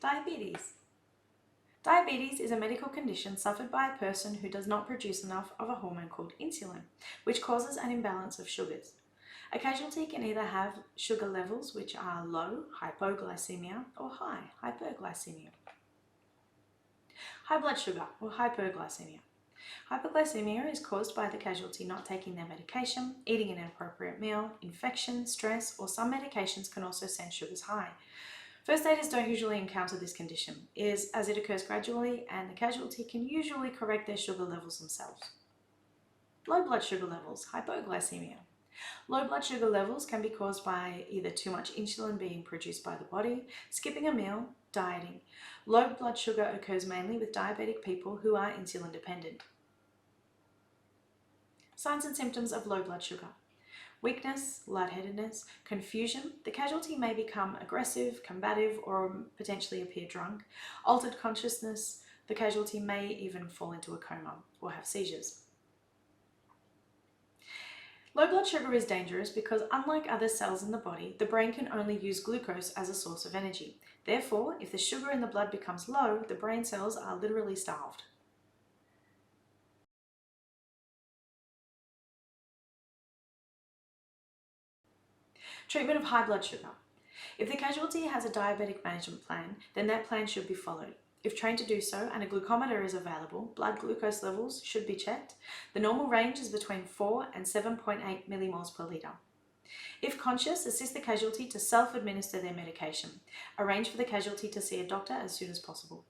Diabetes. Diabetes is a medical condition suffered by a person who does not produce enough of a hormone called insulin, which causes an imbalance of sugars. A casualty can either have sugar levels which are low, hypoglycemia, or high, hyperglycemia. High blood sugar, or hyperglycemia. Hypoglycemia is caused by the casualty not taking their medication, eating an inappropriate meal, infection, stress, or some medications can also send sugars high. First aiders don't usually encounter this condition, as it occurs gradually and the casualty can usually correct their sugar levels themselves. Low blood sugar levels, hypoglycemia. Low blood sugar levels can be caused by either too much insulin being produced by the body, skipping a meal, dieting. Low blood sugar occurs mainly with diabetic people who are insulin dependent. Signs and symptoms of low blood sugar. Weakness, lightheadedness, confusion. The casualty may become aggressive, combative, or potentially appear drunk. Altered consciousness. The casualty may even fall into a coma or have seizures. Low blood sugar is dangerous because, unlike other cells in the body, the brain can only use glucose as a source of energy. Therefore, if the sugar in the blood becomes low, the brain cells are literally starved. Treatment of high blood sugar. If the casualty has a diabetic management plan, then that plan should be followed. If trained to do so and a glucometer is available, blood glucose levels should be checked. The normal range is between 4 and 7.8 millimoles per litre. If conscious, assist the casualty to self-administer their medication. Arrange for the casualty to see a doctor as soon as possible.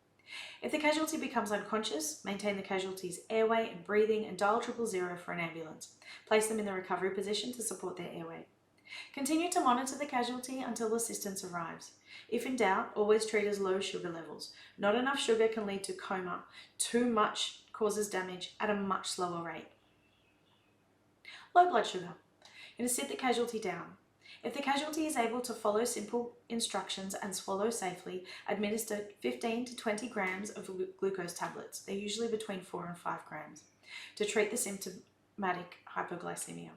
If the casualty becomes unconscious, maintain the casualty's airway and breathing and dial 000 for an ambulance. Place them in the recovery position to support their airway. Continue to monitor the casualty until assistance arrives. If in doubt, always treat as low sugar levels. Not enough sugar can lead to coma. Too much causes damage at a much slower rate. Low blood sugar. You sit the casualty down. If the casualty is able to follow simple instructions and swallow safely, administer 15 to 20 grams of glucose tablets. They're usually between 4 and 5 grams to treat the symptomatic hypoglycemia.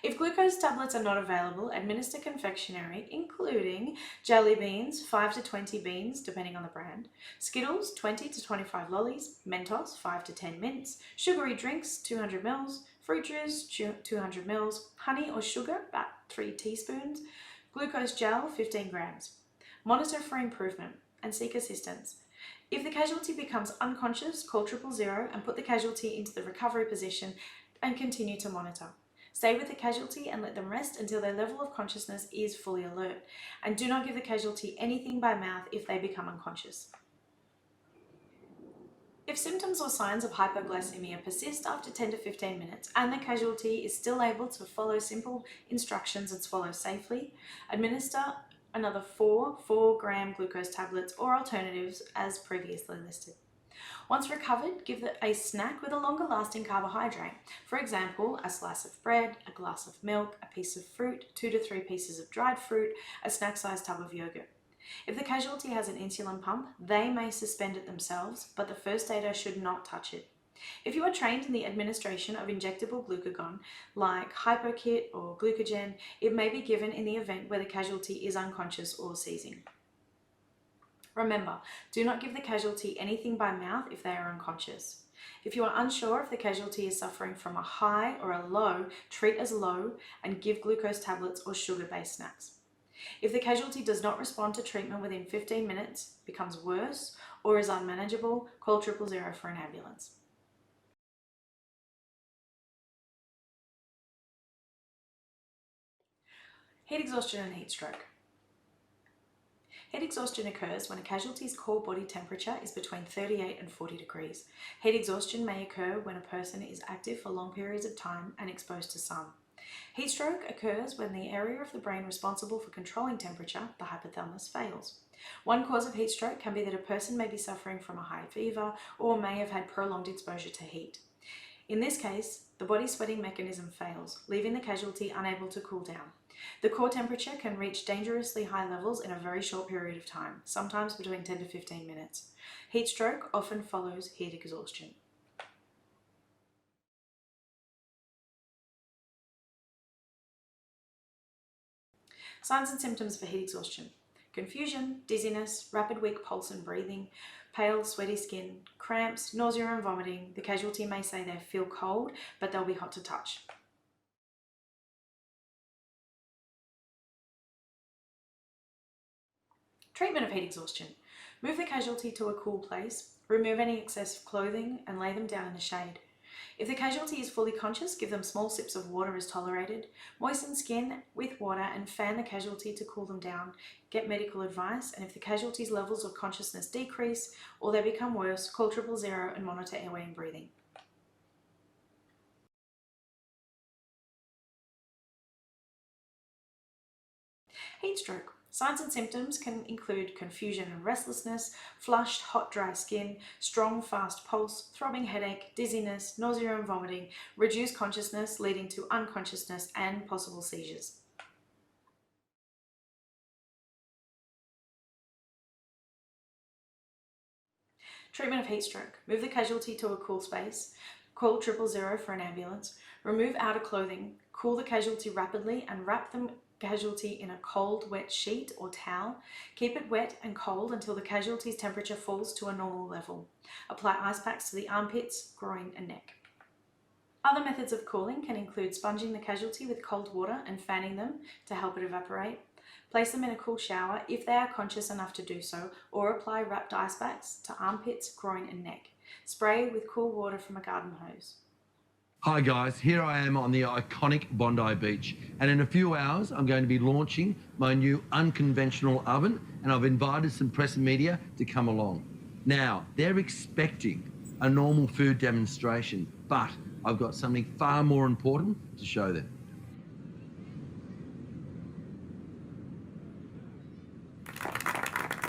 If glucose tablets are not available, administer confectionery, including jelly beans, 5 to 20 beans, depending on the brand, Skittles, 20 to 25 lollies, Mentos, 5 to 10 mints, sugary drinks, 200 ml, fruit juice, 200 ml, honey or sugar, about 3 teaspoons, glucose gel, 15 grams. Monitor for improvement and seek assistance. If the casualty becomes unconscious, call 000 and put the casualty into the recovery position and continue to monitor. Stay with the casualty and let them rest until their level of consciousness is fully alert. And do not give the casualty anything by mouth if they become unconscious. If symptoms or signs of hypoglycemia persist after 10 to 15 minutes and the casualty is still able to follow simple instructions and swallow safely, administer another 4 4-gram glucose tablets or alternatives as previously listed. Once recovered, give a snack with a longer-lasting carbohydrate. For example, a slice of bread, a glass of milk, a piece of fruit, 2 to 3 pieces of dried fruit, a snack-sized tub of yogurt. If the casualty has an insulin pump, they may suspend it themselves, but the first aider should not touch it. If you are trained in the administration of injectable glucagon, like Hypokit or Glucogen, it may be given in the event where the casualty is unconscious or seizing. Remember, do not give the casualty anything by mouth if they are unconscious. If you are unsure if the casualty is suffering from a high or a low, treat as low and give glucose tablets or sugar-based snacks. If the casualty does not respond to treatment within 15 minutes, becomes worse, or is unmanageable, call 000 for an ambulance. Heat exhaustion and heat stroke. Heat exhaustion occurs when a casualty's core body temperature is between 38 and 40 degrees. Heat exhaustion may occur when a person is active for long periods of time and exposed to sun. Heat stroke occurs when the area of the brain responsible for controlling temperature, the hypothalamus, fails. One cause of heat stroke can be that a person may be suffering from a high fever or may have had prolonged exposure to heat. In this case, the body sweating mechanism fails, leaving the casualty unable to cool down. The core temperature can reach dangerously high levels in a very short period of time, sometimes between 10 to 15 minutes. Heat stroke often follows heat exhaustion. Signs and symptoms for heat exhaustion. confusion, dizziness, rapid weak pulse and breathing, pale, sweaty skin, cramps, nausea and vomiting. The casualty may say they feel cold, but they'll be hot to touch. Treatment of heat exhaustion. Move the casualty to a cool place, remove any excessive clothing and lay them down in the shade. If the casualty is fully conscious, give them small sips of water as tolerated. Moisten skin with water and fan the casualty to cool them down. Get medical advice, and if the casualty's levels of consciousness decrease or they become worse, call 000 and monitor airway and breathing. Heat stroke. Signs and symptoms can include confusion and restlessness, flushed, hot, dry skin, strong, fast pulse, throbbing headache, dizziness, nausea and vomiting, reduced consciousness leading to unconsciousness and possible seizures. Treatment of heat stroke. Move the casualty to a cool space. Call 000 for an ambulance. Remove outer clothing. Cool the casualty rapidly and wrap the casualty in a cold, wet sheet or towel. Keep it wet and cold until the casualty's temperature falls to a normal level. Apply ice packs to the armpits, groin and neck. Other methods of cooling can include sponging the casualty with cold water and fanning them to help it evaporate. Place them in a cool shower if they are conscious enough to do so, or apply wrapped ice packs to armpits, groin and neck. Spray with cool water from a garden hose. Hi guys, here I am on the iconic Bondi Beach, and in a few hours I'm going to be launching my new unconventional oven, and I've invited some press and media to come along. Now, they're expecting a normal food demonstration, but I've got something far more important to show them.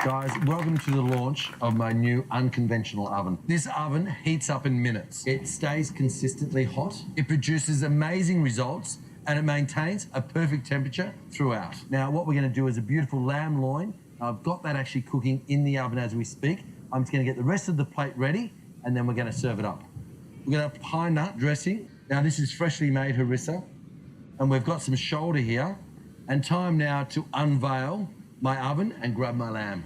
Guys, welcome to the launch of my new unconventional oven. This oven heats up in minutes. It stays consistently hot. It produces amazing results, and it maintains a perfect temperature throughout. Now, what we're going to do is a beautiful lamb loin. I've got that actually cooking in the oven as we speak. I'm just going to get the rest of the plate ready, and then we're going to serve it up. We're going to have pine nut dressing. Now, this is freshly made harissa, and we've got some shoulder here, and time now to unveil my oven and grab my lamb.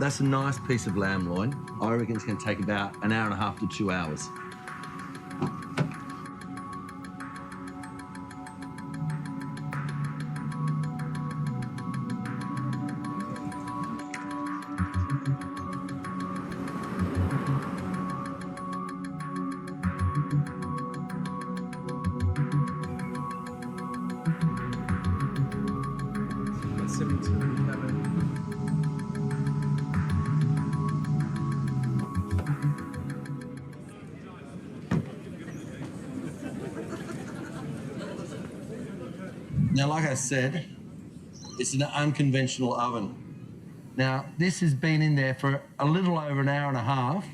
That's a nice piece of lamb loin. I reckon it's going to take about an hour and a half to 2 hours. Now, like I said, it's an unconventional oven. Now, this has been in there for a little over an hour and a half.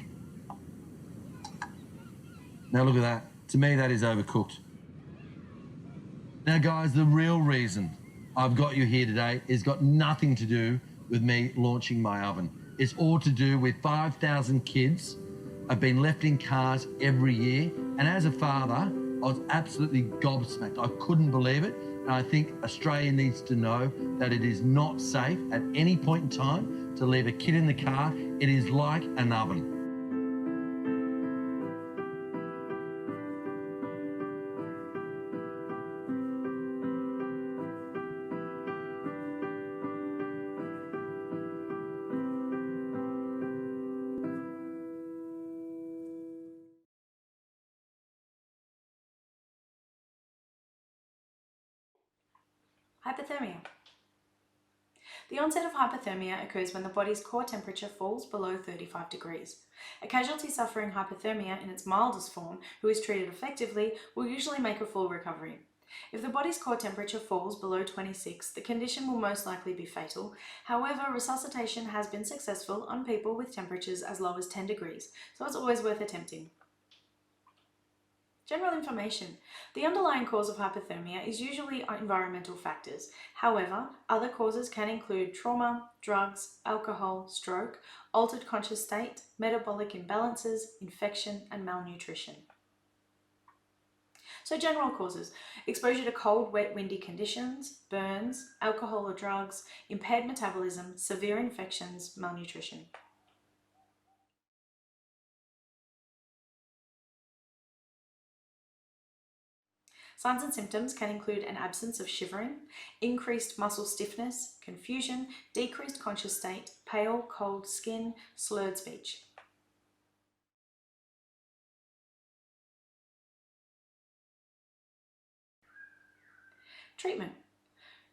Now, look at that. To me, that is overcooked. Now, guys, the real reason I've got you here today has got nothing to do with me launching my oven. It's all to do with 5,000 kids have been left in cars every year. And as a father, I was absolutely gobsmacked. I couldn't believe it. And I think Australia needs to know that it is not safe at any point in time to leave a kid in the car. It is like an oven. Hypothermia. The onset of hypothermia occurs when the body's core temperature falls below 35 degrees. A casualty suffering hypothermia in its mildest form, who is treated effectively, will usually make a full recovery. If the body's core temperature falls below 26, the condition will most likely be fatal. However, resuscitation has been successful on people with temperatures as low as 10 degrees, so it's always worth attempting. General information. The underlying cause of hypothermia is usually environmental factors. However, other causes can include trauma, drugs, alcohol, stroke, altered conscious state, metabolic imbalances, infection, and malnutrition. So general causes: exposure to cold, wet, windy conditions, burns, alcohol or drugs, impaired metabolism, severe infections, malnutrition. Signs and symptoms can include an absence of shivering, increased muscle stiffness, confusion, decreased conscious state, pale, cold skin, slurred speech. Treatment.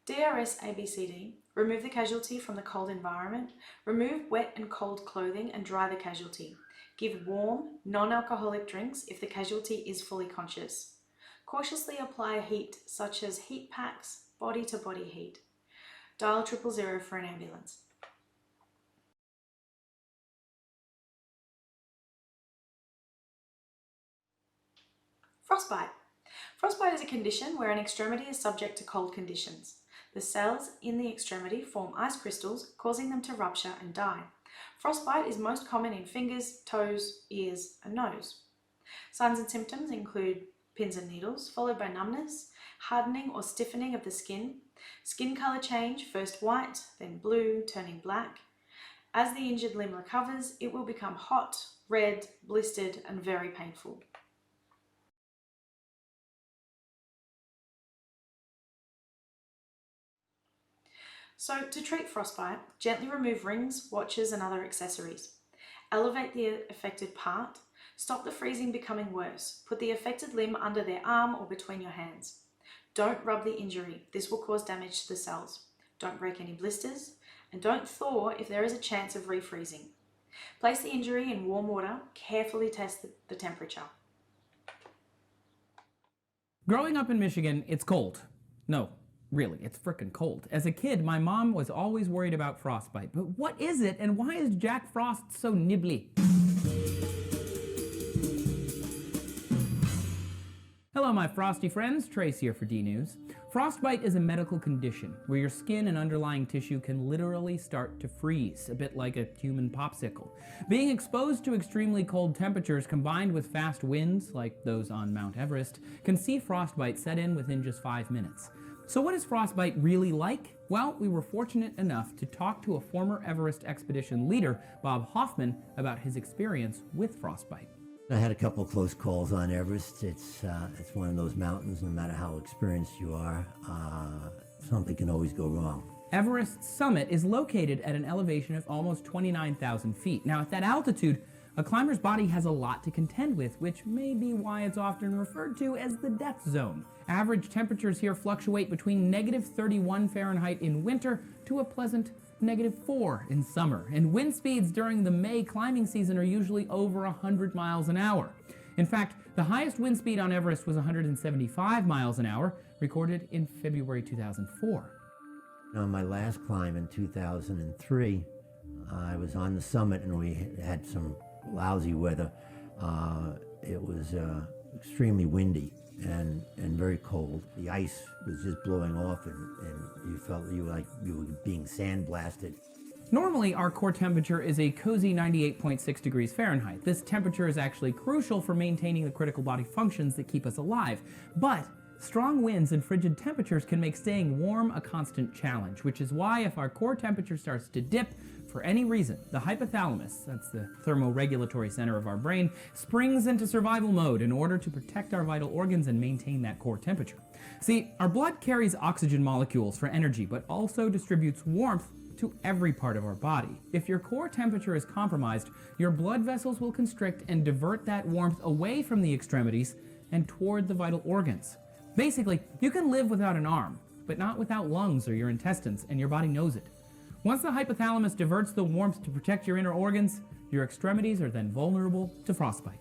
DRS ABCD. Remove the casualty from the cold environment. Remove wet and cold clothing and dry the casualty. Give warm, non-alcoholic drinks if the casualty is fully conscious. Cautiously apply heat, such as heat packs, body-to-body heat. Dial 000 for an ambulance. Frostbite. Frostbite is a condition where an extremity is subject to cold conditions. The cells in the extremity form ice crystals, causing them to rupture and die. Frostbite is most common in fingers, toes, ears, and nose. Signs and symptoms include pins and needles, followed by numbness, hardening or stiffening of the skin color change, first white, then blue, turning black. As the injured limb recovers, it will become hot, red, blistered, and very painful. So to treat frostbite, gently remove rings, watches, and other accessories. Elevate the affected part. Stop the freezing becoming worse. Put the affected limb under their arm or between your hands. Don't rub the injury. This will cause damage to the cells. Don't break any blisters, and don't thaw if there is a chance of refreezing. Place the injury in warm water. Carefully test the temperature. Growing up in Michigan, it's cold. No, really, it's frickin' cold. As a kid, my mom was always worried about frostbite. But what is it, and why is Jack Frost so nibbly? Hello, my frosty friends. Trace here for D-News. Frostbite is a medical condition where your skin and underlying tissue can literally start to freeze, a bit like a human popsicle. Being exposed to extremely cold temperatures combined with fast winds, like those on Mount Everest, can see frostbite set in within just 5 minutes. So what is frostbite really like? Well, we were fortunate enough to talk to a former Everest expedition leader, Bob Hoffman, about his experience with frostbite. I had a couple of close calls on Everest. It's one of those mountains, no matter how experienced you are, something can always go wrong. Everest's summit is located at an elevation of almost 29,000 feet. Now, at that altitude, a climber's body has a lot to contend with, which may be why it's often referred to as the death zone. Average temperatures here fluctuate between -31 Fahrenheit in winter to a pleasant -4 in summer, and wind speeds during the May climbing season are usually over 100 miles an hour. In fact, the highest wind speed on Everest was 175 miles an hour, recorded in February 2004. On my last climb in 2003, I was on the summit and we had some lousy weather. It was extremely windy and very cold. The ice was just blowing off and you felt you were being sandblasted. Normally, our core temperature is a cozy 98.6 degrees Fahrenheit. This temperature is actually crucial for maintaining the critical body functions that keep us alive. But strong winds and frigid temperatures can make staying warm a constant challenge, which is why if our core temperature starts to dip for any reason, the hypothalamus, that's the thermoregulatory center of our brain, springs into survival mode in order to protect our vital organs and maintain that core temperature. See, our blood carries oxygen molecules for energy, but also distributes warmth to every part of our body. If your core temperature is compromised, your blood vessels will constrict and divert that warmth away from the extremities and toward the vital organs. Basically, you can live without an arm, but not without lungs or your intestines, and your body knows it. Once the hypothalamus diverts the warmth to protect your inner organs, your extremities are then vulnerable to frostbite.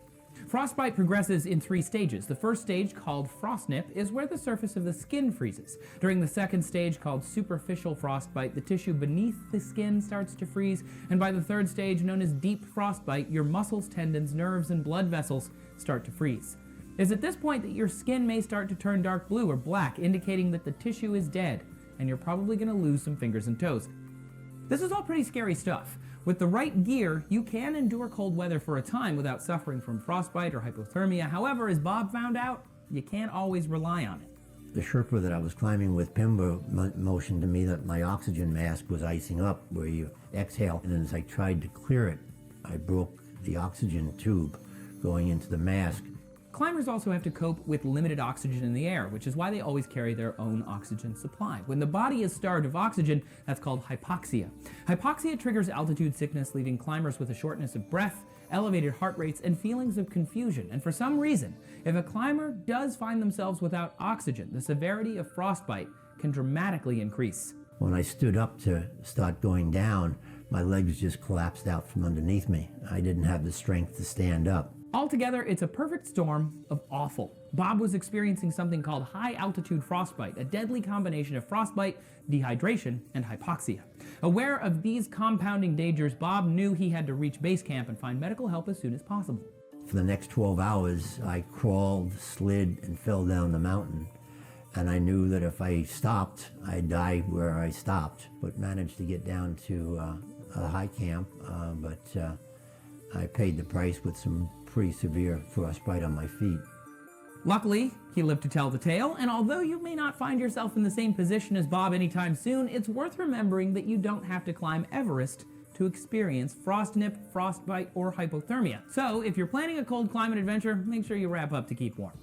Frostbite progresses in 3 stages. The first stage, called frostnip, is where the surface of the skin freezes. During the second stage, called superficial frostbite, the tissue beneath the skin starts to freeze, and by the third stage, known as deep frostbite, your muscles, tendons, nerves, and blood vessels start to freeze. It's at this point that your skin may start to turn dark blue or black, indicating that the tissue is dead, and you're probably going to lose some fingers and toes. This is all pretty scary stuff. With the right gear, you can endure cold weather for a time without suffering from frostbite or hypothermia. However, as Bob found out, you can't always rely on it. The Sherpa that I was climbing with, Pimba, motioned to me that my oxygen mask was icing up where you exhale. And as I tried to clear it, I broke the oxygen tube going into the mask. Climbers also have to cope with limited oxygen in the air, which is why they always carry their own oxygen supply. When the body is starved of oxygen, that's called hypoxia. Hypoxia triggers altitude sickness, leaving climbers with a shortness of breath, elevated heart rates, and feelings of confusion. And for some reason, if a climber does find themselves without oxygen, the severity of frostbite can dramatically increase. When I stood up to start going down, my legs just collapsed out from underneath me. I didn't have the strength to stand up. Altogether, it's a perfect storm of awful. Bob was experiencing something called high-altitude frostbite, a deadly combination of frostbite, dehydration, and hypoxia. Aware of these compounding dangers, Bob knew he had to reach base camp and find medical help as soon as possible. For the next 12 hours, I crawled, slid, and fell down the mountain. And I knew that if I stopped, I'd die where I stopped, but managed to get down to a high camp, but I paid the price with some pretty severe frostbite on my feet. Luckily, he lived to tell the tale, and although you may not find yourself in the same position as Bob anytime soon, it's worth remembering that you don't have to climb Everest to experience frostnip, frostbite, or hypothermia. So if you're planning a cold climate adventure, make sure you wrap up to keep warm.